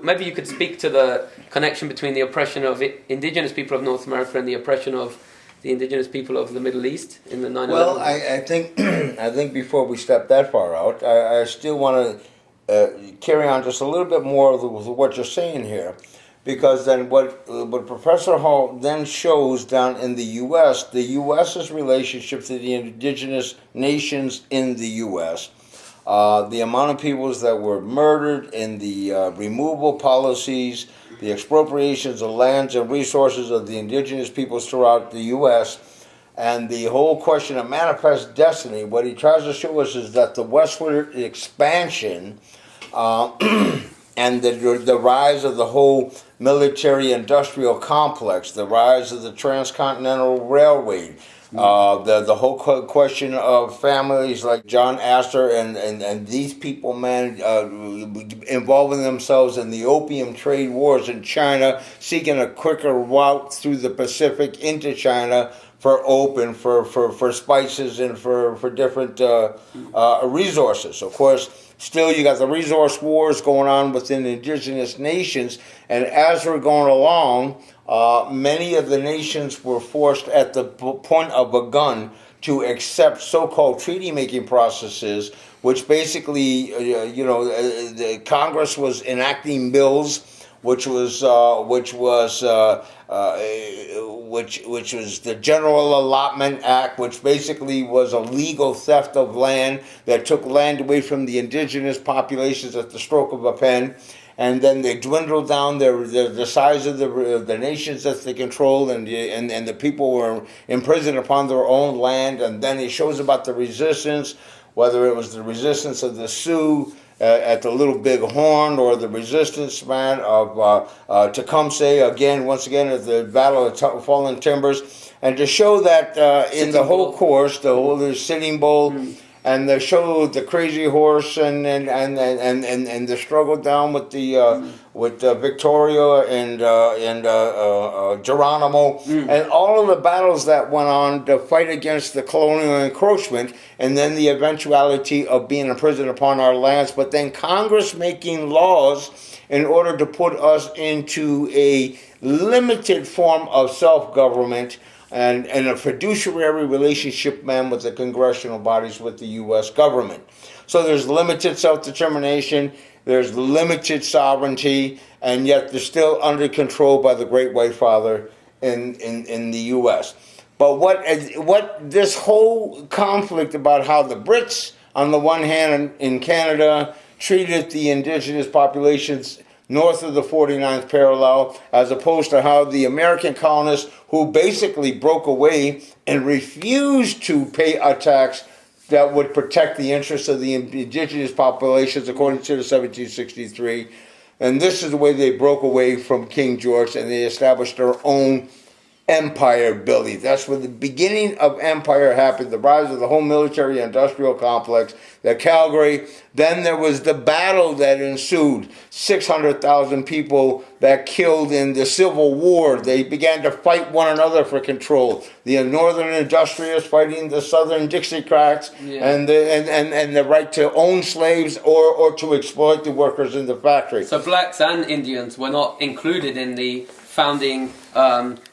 maybe you could speak to the connection between the oppression of indigenous people of North America and the oppression of the indigenous people of the Middle East in the 9/11. Well, I think I think before we step that far out, I still want to carry on just a little bit more with what you're saying here, because then what Professor Hall then shows down in the U.S.'s relationship to the indigenous nations in the U.S., the amount of peoples that were murdered in the removal policies, the expropriations of lands and resources of the indigenous peoples throughout the U.S., and the whole question of manifest destiny. What he tries to show us is that the westward expansion and the rise of the whole military-industrial complex, the rise of the transcontinental railway, the whole question of families like John Astor and these people, man, involving themselves in the opium trade wars in China, seeking a quicker route through the Pacific into China for opium, for spices, and for different resources. Of course, still you got the resource wars going on within indigenous nations, and as we're going along, many of the nations were forced at the point of a gun to accept so-called treaty-making processes, which basically, the Congress was enacting bills, which was the General Allotment Act, which basically was a legal theft of land that took land away from the indigenous populations at the stroke of a pen. And then they dwindled down the size of the nations that they controlled, and the people were imprisoned upon their own land. And then it shows about the resistance, whether it was the resistance of the Sioux at the Little Big Horn, or the resistance, man, of Tecumseh, once again at the Battle of Fallen Timbers. And to show that in the whole course, the Sitting Bull, and they showed the Crazy Horse and the struggle down with Victoria and Geronimo, and all of the battles that went on to fight against the colonial encroachment, and then the eventuality of being imprisoned upon our lands, but then Congress making laws in order to put us into a limited form of self-government, and a fiduciary relationship, man, with the congressional bodies, with the U.S. government. So there's limited self-determination, there's limited sovereignty, and yet they're still under control by the Great White Father in the U.S. But what this whole conflict about how the Brits, on the one hand, in Canada, treated the indigenous populations north of the 49th parallel, as opposed to how the American colonists, who basically broke away and refused to pay a tax that would protect the interests of the indigenous populations, according to the 1763. And this is the way they broke away from King George, and they established their own empire building. That's where the beginning of empire happened, the rise of the whole military industrial complex, the Calgary. Then there was the battle that ensued, 600,000 people that killed in the Civil War. They began to fight one another for control. The northern industrialists fighting the southern Dixiecrats, and the right to own slaves or to exploit the workers in the factory. So blacks and Indians were not included in the founding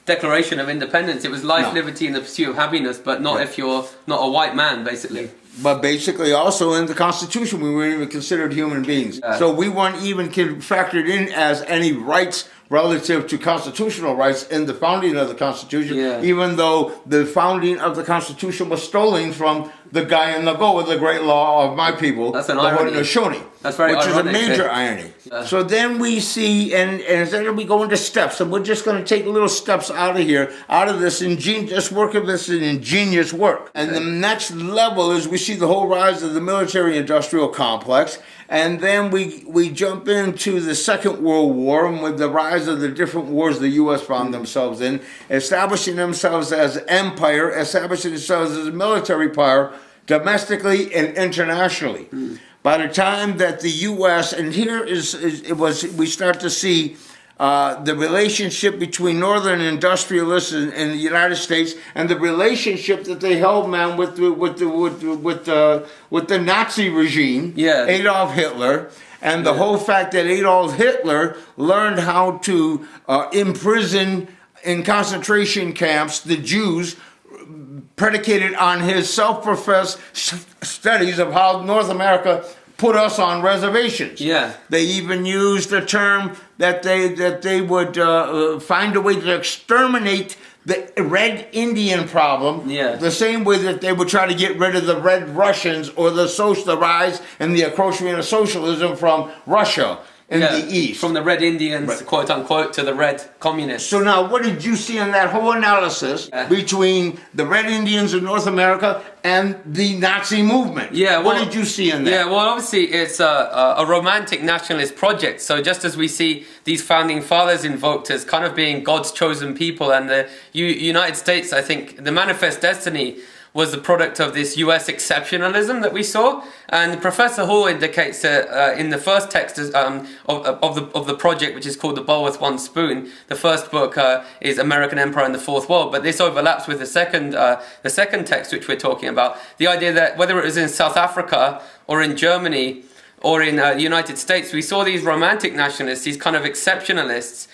Declaration of Independence. It was life, liberty, and the pursuit of happiness, but not if you're not a white man, basically. But basically also in the Constitution, we weren't even considered human beings. So we weren't even factored in as any rights relative to constitutional rights in the founding of the Constitution, even though the founding of the Constitution was stolen from the guy in the go with the great law of my people, that's an irony. That's very ironic, is a major irony. So then we see, and then we go into steps, and we're just going to take little steps out of here, out of this ingenious work of this ingenious work. And the next level is we see the whole rise of the military-industrial complex, and then we jump into the Second World War, and with the rise of the different wars the U.S. found themselves in, establishing themselves as empire, establishing themselves as a military power, domestically and internationally. By the time that the U.S., and here we start to see the relationship between northern industrialists in the United States, and the relationship that they held, man, with the Nazi regime, Adolf Hitler, And the whole fact that Adolf Hitler learned how to imprison in concentration camps the Jews, predicated on his self-professed studies of how North America put us on reservations. Yeah. They even used the term that they would find a way to exterminate the Red Indian problem, Yeah. the same way that they would try to get rid of the Red Russians or the rise and the encroachment of socialism from Russia in the East. From the Red Indians, quote unquote, to the Red Communists. So now, what did you see in that whole analysis between the Red Indians of North America and the Nazi movement? Yeah, what did you see in that? Yeah, well, obviously it's a romantic nationalist project. So just as we see these founding fathers invoked as kind of being God's chosen people, and the United States, I think, the manifest destiny was the product of this US exceptionalism that we saw. And Professor Hall indicates that in the first text of the project, which is called The Bowl with One Spoon, the first book is American Empire and the Fourth World, but this overlaps with the second text which we're talking about. The idea that whether it was in South Africa or in Germany or in the United States, we saw these romantic nationalists, these kind of exceptionalists,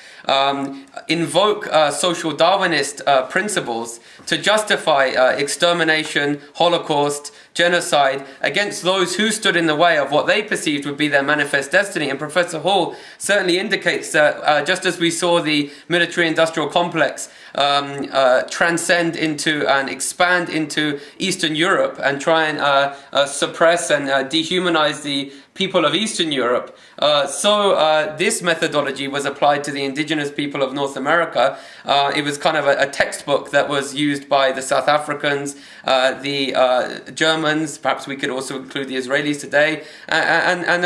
invoke social Darwinist principles to justify extermination, Holocaust, genocide against those who stood in the way of what they perceived would be their manifest destiny. And Professor Hall certainly indicates that just as we saw the military-industrial complex transcend into and expand into Eastern Europe and try and suppress and dehumanize the people of Eastern Europe, so this methodology was applied to the indigenous people of North America. It was kind of a textbook that was used by the South Africans, the Germans, perhaps we could also include the Israelis today, and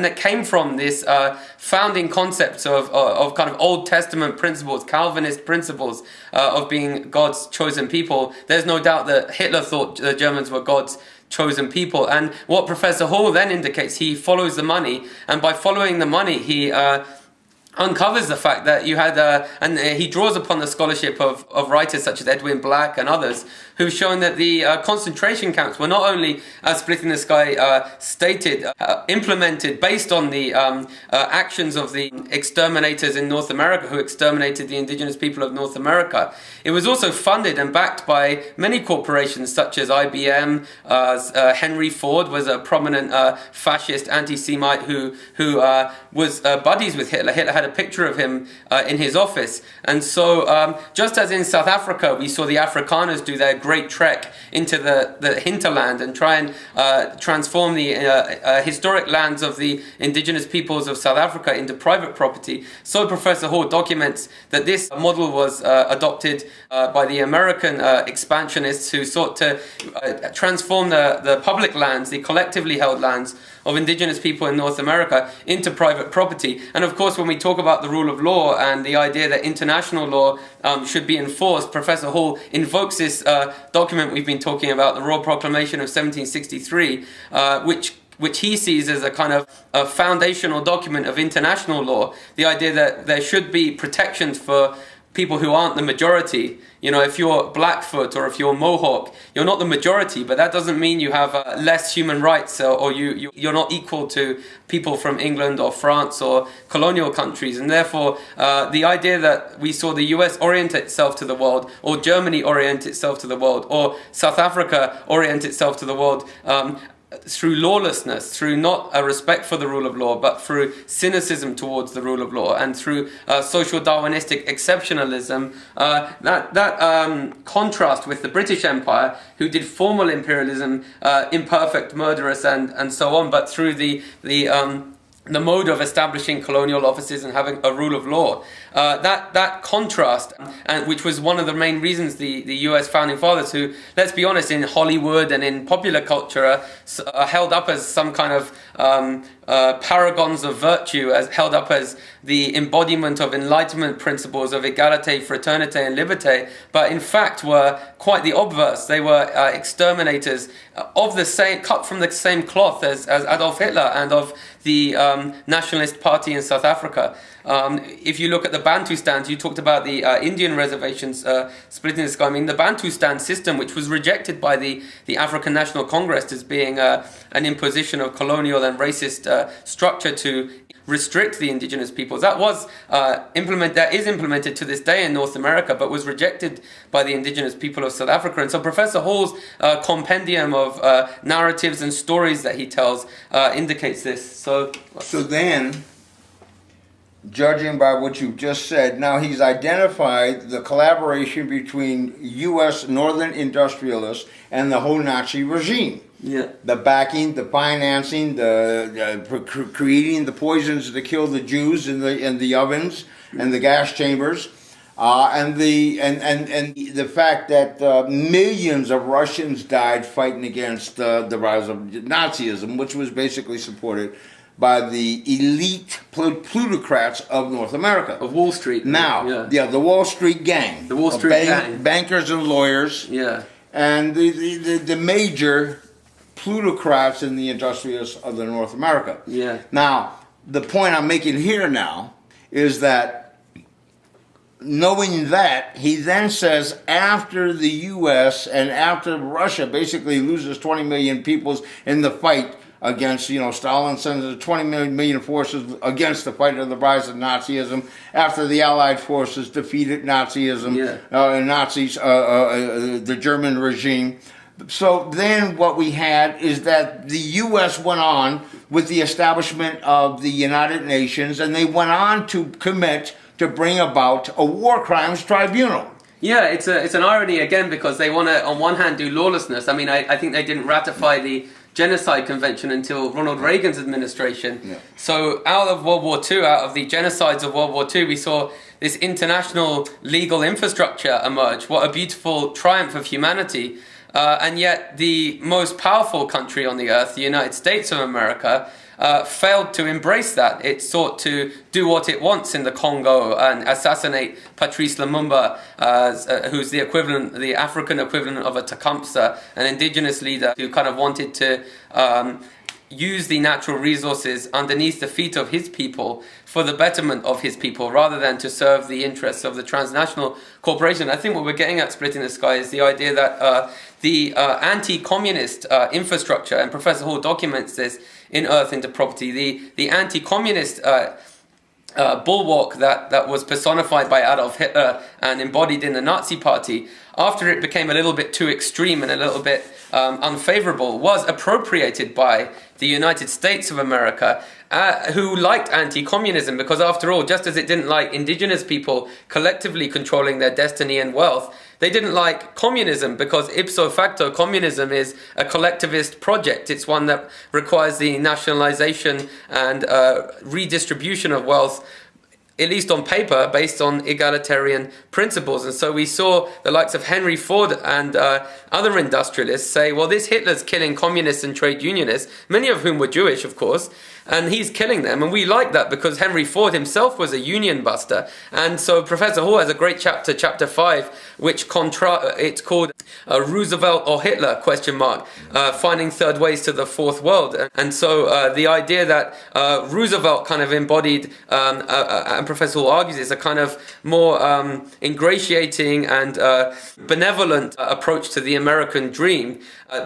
that came from this founding concepts of kind of Old Testament principles, Calvinist principles of being God's chosen people. There's no doubt that Hitler thought the Germans were God's chosen people. And what Professor Hall then indicates, he follows the money, and by following the money he uncovers the fact that you had and he draws upon the scholarship of writers such as Edwin Black and others who've shown that the concentration camps were not only, as Split in the Sky stated, implemented based on the actions of the exterminators in North America who exterminated the indigenous people of North America. It was also funded and backed by many corporations such as IBM. Henry Ford was a prominent fascist anti-Semite who was buddies with Hitler. Hitler had a picture of him in his office. And so just as in South Africa we saw the Afrikaners do their great trek into the hinterland and try and transform the historic lands of the indigenous peoples of South Africa into private property, so Professor Hall documents that this model was adopted by the American expansionists who sought to transform the public lands, the collectively held lands of indigenous people in North America into private property. And of course, when we talk about the rule of law and the idea that international law should be enforced, Professor Hall invokes this document we've been talking about, the Royal Proclamation of 1763, which he sees as a kind of a foundational document of international law. The idea that there should be protections for people who aren't the majority. You know, if you're Blackfoot or if you're Mohawk, you're not the majority, but that doesn't mean you have less human rights or you're not equal to people from England or France or colonial countries. And therefore, the idea that we saw the US orient itself to the world, or Germany orient itself to the world, or South Africa orient itself to the world, through lawlessness, through not a respect for the rule of law, but through cynicism towards the rule of law, and through social Darwinistic exceptionalism, that contrast with the British Empire, who did formal imperialism, imperfect, murderous, and so on, but through the mode of establishing colonial offices and having a rule of law. That contrast, and which was one of the main reasons the US founding fathers, who, let's be honest, in Hollywood and in popular culture are held up as some kind of paragons of virtue, as held up as the embodiment of Enlightenment principles of egalite, fraternite, and liberté, but in fact were quite the obverse. They were exterminators of the same, cut from the same cloth as Adolf Hitler and of the Nationalist Party in South Africa. If you look at the Bantustans, you talked about the Indian reservations splitting the sky. I mean, the Bantustan system, which was rejected by the African National Congress as being an imposition of colonial and racist structure to restrict the indigenous peoples. That is implemented to this day in North America, but was rejected by the indigenous people of South Africa. And so Professor Hall's compendium of narratives and stories that he tells indicates this. So then, judging by what you've just said, now he's identified the collaboration between U.S. northern industrialists and the whole Nazi regime. Yeah. The backing, the financing, the creating the poisons to kill the Jews in the ovens and the gas chambers, and the fact that millions of Russians died fighting against the rise of Nazism, which was basically supported by the elite plutocrats of North America. Of Wall Street. Now, the Wall Street gang. The Wall Street gang. Bankers and lawyers. Yeah. And the major plutocrats in the industrialists of the North America. Yeah. Now, the point I'm making here now is that knowing that, he then says after the U.S. and after Russia basically loses 20 million people in the fight against, Stalin sends the 20 million forces against the fight of the rise of Nazism, after the Allied forces defeated Nazism, the German regime. So then what we had is that the U.S. went on with the establishment of the United Nations, and they went on to commit to bring about a war crimes tribunal. Yeah, it's an irony again, because they want to, on one hand, do lawlessness. I mean, I think they didn't ratify the Genocide Convention until Ronald Reagan's administration. Yeah. So out of World War II, out of the genocides of World War II, we saw this international legal infrastructure emerge. What a beautiful triumph of humanity. And yet the most powerful country on the earth, the United States of America, failed to embrace that. It sought to do what it wants in the Congo and assassinate Patrice Lumumba, who's the African equivalent of a Tecumseh, an indigenous leader who kind of wanted to use the natural resources underneath the feet of his people for the betterment of his people, rather than to serve the interests of the transnational corporation. I think what we're getting at Splitting the Sky is the idea that the anti-communist infrastructure, and Professor Hall documents this in Earth into Property, the anti-communist bulwark that was personified by Adolf Hitler and embodied in the Nazi Party, after it became a little bit too extreme and a little bit unfavorable, was appropriated by the United States of America, who liked anti-communism, because after all, just as it didn't like indigenous people collectively controlling their destiny and wealth, they didn't like communism, because ipso facto communism is a collectivist project. It's one that requires the nationalization and redistribution of wealth, at least on paper, based on egalitarian principles. And so we saw the likes of Henry Ford and other industrialists say, well, this Hitler's killing communists and trade unionists, many of whom were Jewish, of course, and he's killing them. And we like that because Henry Ford himself was a union buster. And so Professor Hall has a great chapter, chapter 5, which it's called Roosevelt or Hitler, ? Finding third ways to the fourth world. And so the idea that Roosevelt kind of embodied, and Professor Hall argues, is a kind of more ingratiating and benevolent approach to the American dream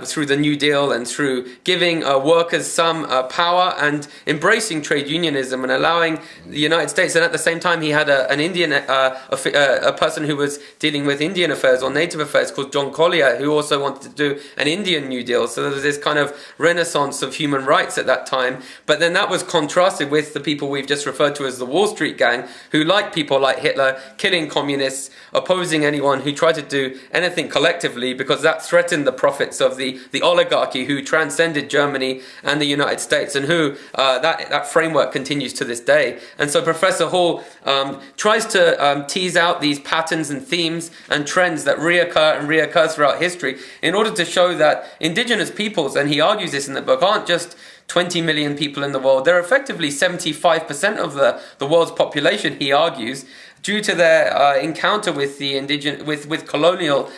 through the New Deal and through giving workers some power and embracing trade unionism and allowing the United States. And at the same time, he had an Indian, a person who was dealing with Indian affairs or native affairs called John Collier, who also wanted to do an Indian New Deal. So there was this kind of renaissance of human rights at that time. But then that was contrasted with the people we've just referred to as the Wall Street gang, who, like people like Hitler, killing communists, opposing anyone who tried to do anything collectively, because that threatened the profits of the oligarchy who transcended Germany and the United States, and who that framework continues to this day. And so Professor Hall tries to tease out these patterns and themes and trends that reoccur throughout history in order to show that indigenous peoples, and he argues this in the book, aren't just 20 million people in the world. They're effectively 75% of the world's population, he argues, due to their encounter with the with colonial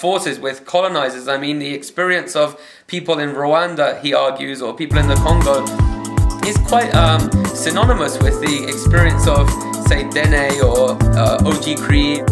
forces, with colonizers. I mean, the experience of people in Rwanda, he argues, or people in the Congo, is quite synonymous with the experience of, say, Dene or Oji Cree.